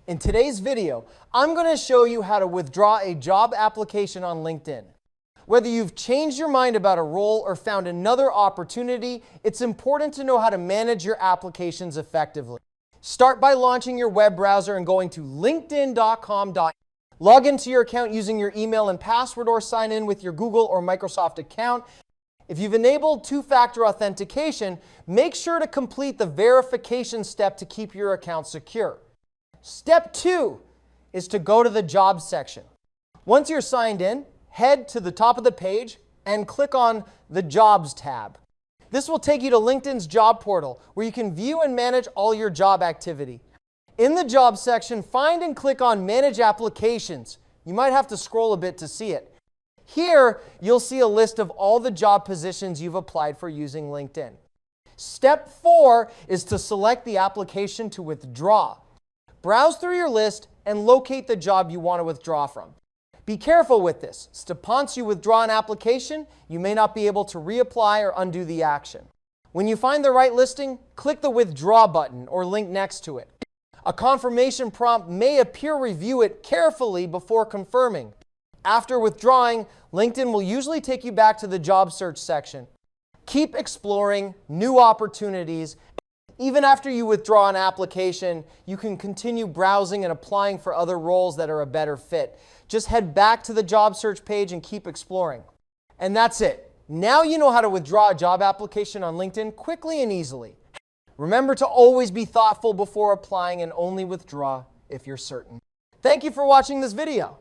In today's video, I'm going to show you how to withdraw a job application on LinkedIn. Whether you've changed your mind about a role or found another opportunity, it's important to know how to manage your applications effectively. Start by launching your web browser and going to linkedin.com. Log into your account using your email and password or sign in with your Google or Microsoft account. If you've enabled two-factor authentication, make sure to complete the verification step to keep your account secure. Step 2 is to go to the Jobs section. Once you're signed in, head to the top of the page and click on the Jobs tab. This will take you to LinkedIn's job portal, where you can view and manage all your job activity. In the Jobs section, find and click on Manage Applications. You might have to scroll a bit to see it. Here, you'll see a list of all the job positions you've applied for using LinkedIn. Step 4 is to select the application to withdraw. Browse through your list and locate the job you want to withdraw from. Be careful with this, since once you withdraw an application, you may not be able to reapply or undo the action. When you find the right listing, click the Withdraw button or link next to it. A confirmation prompt may appear. Review it carefully before confirming. After withdrawing, LinkedIn will usually take you back to the job search section. Keep exploring new opportunities. Even after you withdraw an application, you can continue browsing and applying for other roles that are a better fit. Just head back to the job search page and keep exploring. And that's it. Now you know how to withdraw a job application on LinkedIn quickly and easily. Remember to always be thoughtful before applying and only withdraw if you're certain. Thank you for watching this video.